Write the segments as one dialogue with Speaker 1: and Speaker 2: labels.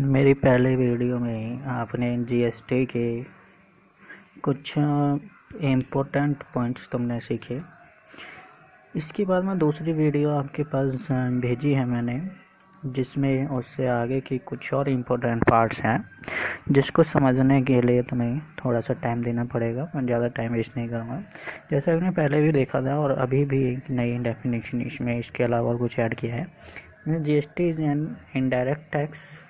Speaker 1: मेरी पहले वीडियो में आपने जीएसटी के कुछ इम्पोर्टेंट पॉइंट्स तुमने सीखे। इसके बाद में दूसरी वीडियो आपके पास भेजी है मैंने, जिसमें उससे आगे की कुछ और इम्पोर्टेंट पार्ट्स हैं जिसको समझने के लिए तुम्हें थोड़ा सा टाइम देना पड़ेगा। मैं ज़्यादा टाइम वेस्ट नहीं करूँगा। जैसा कि मैंने पहले भी देखा था और अभी भी एक नई डेफिनेशन इसमें इसके अलावा और कुछ ऐड किया है। GST is an indirect tax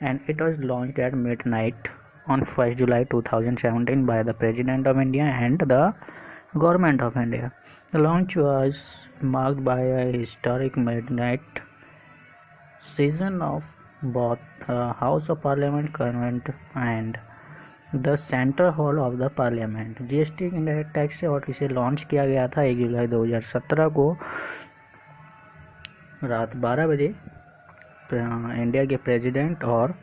Speaker 1: and it was launched at midnight on 1st July 2017 by the President of India and the Government of India. The launch was marked by a historic midnight session of both the House of Parliament Convent and the Central Hall of the Parliament. GST indirect tax है और इसे launch किया गया था 1 जुलाई 2017 को रात 12 बजे India के प्रेसिडेंट और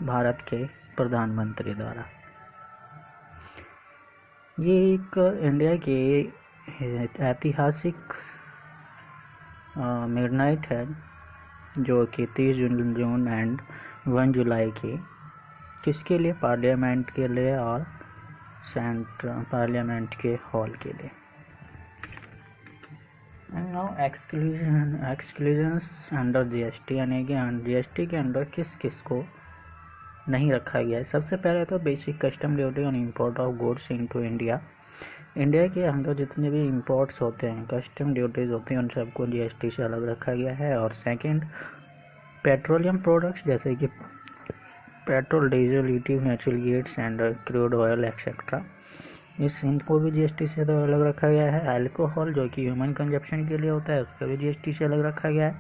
Speaker 1: भारत के प्रधानमंत्री द्वारा। ये एक इंडिया के ऐतिहासिक मिडनाइट है जो कि 30 जून एंड 1 जुलाई की किसके लिए? पार्लियामेंट के लिए और सेंट्रल पार्लियामेंट के हॉल के लिए। And now exclusions under GST, यानी कि जीएसटी के अंडर किस किस को नहीं रखा गया है। सबसे पहले तो basic custom duty on import of goods into India. India के अंदर जितने भी इंपोर्ट्स होते हैं, कस्टम ड्यूटीज़ होती हैं, उन सबको जीएसटी से अलग रखा गया है। और सेकंड, पेट्रोलियम प्रोडक्ट्स जैसे कि petrol, diesel, liquid natural gas and crude oil etcetera, इनको भी जीएसटी से तो अलग रखा गया है। अल्कोहल जो कि ह्यूमन कंजप्शन के लिए होता है, उसका भी जीएसटी से अलग रखा गया है।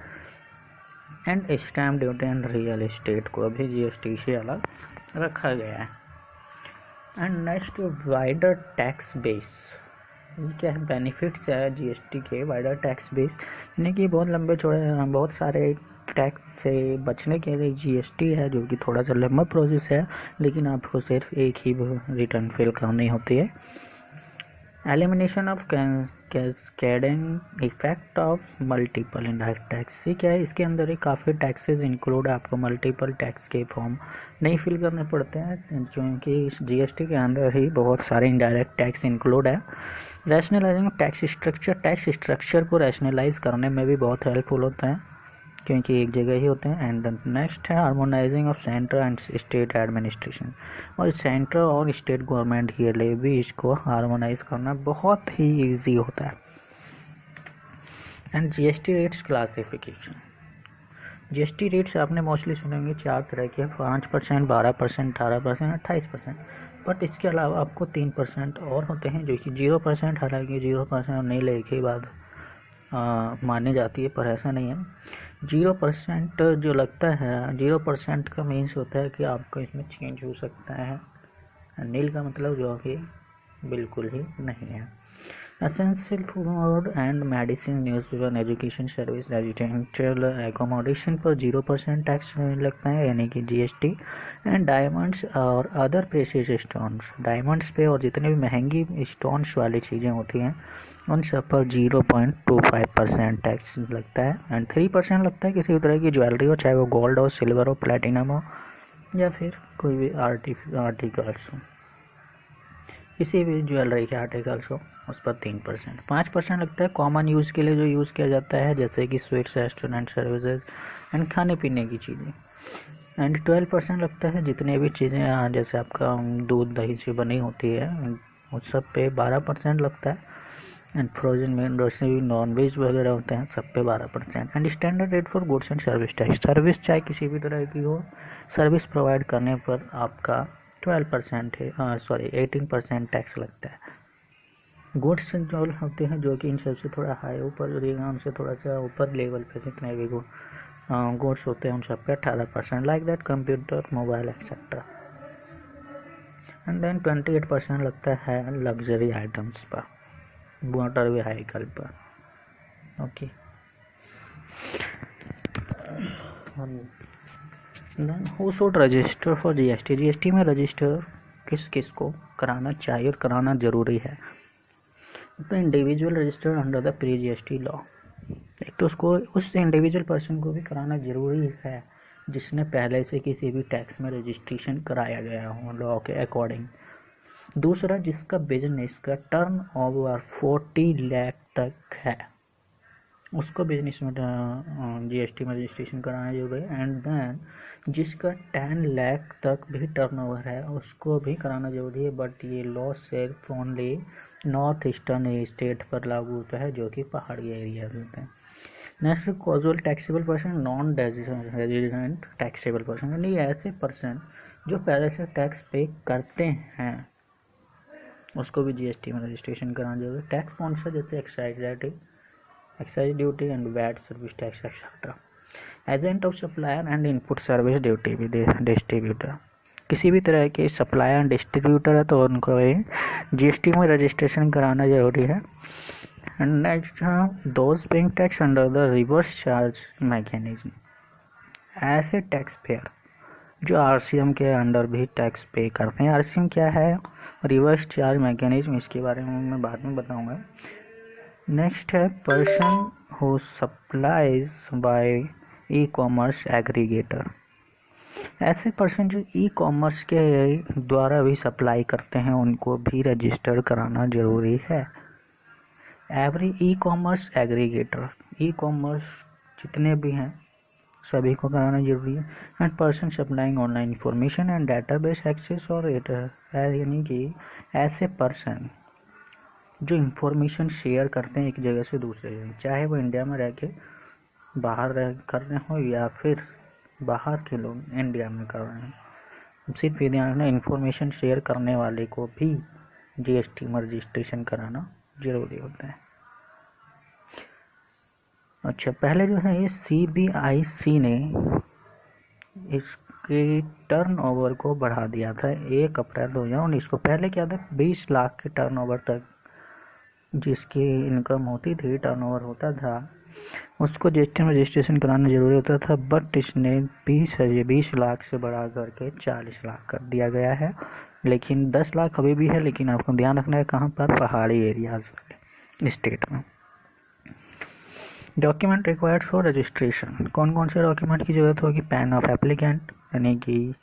Speaker 1: And stamp duty and real estate को भी जीएसटी से अलग रखा गया है। And next, wider tax base. क्या है बेनिफिट्स है जीएसटी के? वाइडर टैक्स बेस यानी कि बहुत लंबे चौड़े बहुत सारे टैक्स से बचने के लिए जीएसटी है, जो कि थोड़ा सा लंबा प्रोसेस है, लेकिन आपको सिर्फ एक ही रिटर्न फिल करनी होती है। Elimination of cascading effect of multiple indirect tax. ये क्या है? इसके अंदर ही काफ़ी टैक्सेस इंक्लूड है, आपको मल्टीपल टैक्स के फॉर्म नहीं फिल करने पड़ते हैं, क्योंकि जीएसटी के अंदर ही बहुत सारे इनडायरेक्ट टैक्स इंक्लूड है। रैशनलाइजिंग टैक्स स्ट्रक्चर को रैशनलाइज करने में भी बहुत हेल्पफुल होता है, क्योंकि एक जगह ही होते हैं। एंड नेक्स्ट है harmonising of central and state administration. और सेंट्रल और स्टेट गवर्नमेंट के लिए भी इसको हार्मोनाइज करना बहुत ही इजी होता है। And GST rates classification. GST rates आपने मोस्टली सुनेंगे 4 तरह के, 5%, 12%, 18%, 28%। बट इसके अलावा आपको 3% और होते हैं जो कि 0%, हालांकि 0% नहीं लेके ही बाद मानी जाती है, पर ऐसा नहीं है। 0% जो लगता है, 0% का मीन्स होता है कि आपको इसमें चेंज हो सकता है। नील का मतलब जो कि बिल्कुल ही नहीं है। Essential food and medicine, newspaper, education service, residential accommodation पर 0% टैक्स लगता है, यानी कि जीएसटी। एंड डायमंड्स और अदर प्रेशियस स्टोन्स, डायमंड्स पे और जितने भी महंगी स्टोन्स वाली चीज़ें होती हैं उन सब पर 0.25% टैक्स लगता है। एंड 3% लगता है किसी भी तरह की ज्वेलरी हो, चाहे वो गोल्ड हो, सिल्वर हो, प्लेटिनम हो, या फिर कोई भी आर्टिकल्स हो, किसी भी ज्वेलरी के आर्टिकल्स हो, उस पर 3%। 5% लगता है कॉमन यूज़ के लिए जो यूज़ किया जाता है, जैसे कि स्वीट्स, रेस्टोरेंट सर्विसेज एंड खाने पीने की चीज़ें। एंड 12% लगता है जितने भी चीज़ें जैसे आपका दूध दही से बनी होती है, उस सब पे 12% लगता है। एंड फ्रोजन मीट, जैसे भी नॉन वेज वगैरह होते हैं, सब पे 12%। And standard rate for goods and service tax. Service चाहे किसी भी तरह की हो, सर्विस प्रोवाइड करने पर आपका 12% है 18% टैक्स लगता है। गुड्स जो होते हैं जो कि इन सबसे थोड़ा हाई ऊपर उनसे थोड़ा सा ऊपर लेवल पे जितने भी गुड्स होते हैं उन सब पे 18%, like that computer, mobile etcetera. And then 28% लगता है लग्जरी आइटम्स पर, मोटर व्हीकल पर। Okay, then who should register for GST. GST में रजिस्टर किस किस को कराना चाहिए और कराना ज़रूरी है? तो individual register under the pre GST law. एक तो उसको उस इंडिविजुअल पर्सन को भी कराना ज़रूरी है जिसने पहले से किसी भी टैक्स में रजिस्ट्रेशन कराया गया हो लॉ के अकॉर्डिंग। दूसरा, जिसका बिजनेस का टर्न ओवर 40 लाख तक है, उसको बिजनेस में जीएसटी में रजिस्ट्रेशन कराना जरूरी है। एंड देन जिसका 10 लाख तक भी टर्नओवर है उसको भी कराना जरूरी है, बट ये लॉ सिर्फ ओनली नॉर्थ ईस्टर्न स्टेट पर लागू होता है, जो कि पहाड़ी एरियाज होते हैं। Next, casual taxable person, non resident taxable person, यानी ऐसे पर्सन जो पहले से टैक्स पे करते हैं उसको भी जीएसटी में रजिस्ट्रेशन कराना जरूरी है। टैक्स कौन सा, जैसे excise duty and VAT service tax etcetera. Agent of supplier and input service duty भी डिस्ट्रीब्यूटर, किसी भी तरह के सप्लायर एंड डिस्ट्रीब्यूटर है तो उनको जीएसटी में रजिस्ट्रेशन कराना जरूरी है। And next, those paying tax under the reverse charge mechanism, ऐसे टैक्स पेयर जो आरसीएम के अंडर भी टैक्स पे करते हैं। आरसीएम क्या है, रिवर्स चार्ज मैकेनिज्म, इसके बारे में मैं बाद में बताऊंगा। नेक्स्ट है person who supplies by e commerce aggregator, ऐसे पर्सन जो ई कॉमर्स के द्वारा भी सप्लाई करते हैं उनको भी रजिस्टर कराना जरूरी है। Every e commerce aggregator, e commerce जितने भी हैं सभी को कराना जरूरी है। And person supplying online information and database access और यानी कि ऐसे पर्सन जो इंफॉर्मेशन शेयर करते हैं एक जगह से दूसरे जगह, चाहे वो इंडिया में रह के बाहर रह कर रहे हो या फिर बाहर के लोग इंडिया में कर रहे हैं, सिर्फ ये ध्यान रखना इंफॉर्मेशन शेयर करने वाले को भी जीएसटी में रजिस्ट्रेशन कराना जरूरी होता है। अच्छा, पहले जो है ये सीबीआईसी ने इसके टर्नओवर को बढ़ा दिया था 1 अप्रैल 2019 को। पहले क्या था, 20 लाख के टर्नओवर तक जिसकी इनकम होती थी, टर्नओवर होता था, उसको जीएसटी में रजिस्ट्रेशन कराना जरूरी होता था, बट इसने 20 लाख से बढ़ा करके 40 लाख कर दिया गया है। लेकिन 10 लाख अभी भी है, लेकिन आपको ध्यान रखना है कहाँ पर, पहाड़ी एरियाज स्टेट में। डॉक्यूमेंट रिक्वायर्ड फॉर रजिस्ट्रेशन, कौन कौन से डॉक्यूमेंट की ज़रूरत होगी। पैन ऑफ एप्लीकेंट, यानी कि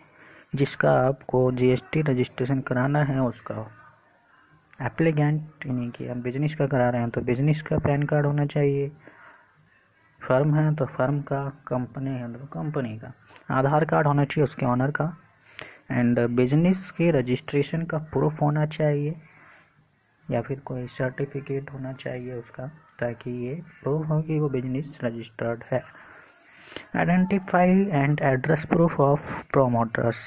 Speaker 1: जिसका आपको जीएसटी रजिस्ट्रेशन कराना है उसका एप्लीकेंट, यानी कि आप बिजनेस का करा रहे हैं तो बिजनेस का पैन कार्ड होना चाहिए, फर्म है तो फर्म का, कंपनी है तो कंपनी का, आधार कार्ड होना चाहिए उसके ऑनर का, एंड बिजनेस के रजिस्ट्रेशन का प्रूफ होना चाहिए या फिर कोई सर्टिफिकेट होना चाहिए उसका, ताकि ये प्रूफ हो कि वो बिजनेस रजिस्टर्ड है। Identify and address proof of promoters,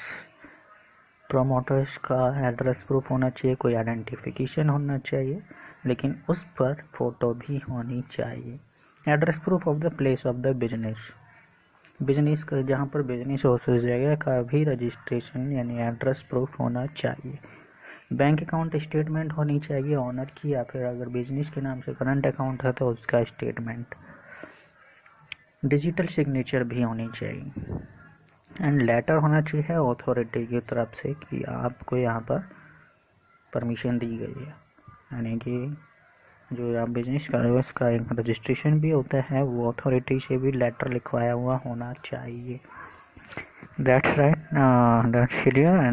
Speaker 1: promoters का एड्रेस प्रूफ होना चाहिए, कोई आइडेंटिफिकेशन होना चाहिए, लेकिन उस पर फोटो भी होनी चाहिए। Address proof of the place of the business, business का जहाँ पर बिजनेस हो उस जगह का भी रजिस्ट्रेशन यानी एड्रेस प्रूफ होना चाहिए। बैंक अकाउंट स्टेटमेंट होनी चाहिए ऑनर की, या फिर अगर बिजनेस के नाम से करंट अकाउंट है तो उसका स्टेटमेंट। डिजिटल सिग्नेचर भी होनी चाहिए एंड लेटर होना चाहिए अथॉरिटी की तरफ से कि आपको यहाँ पर परमिशन दी गई है, यानी कि जो आप बिजनेस कर रहे हो उसका एक रजिस्ट्रेशन भी होता है, वो अथॉरिटी से भी लेटर लिखवाया हुआ होना चाहिए। That's right, that's clear. And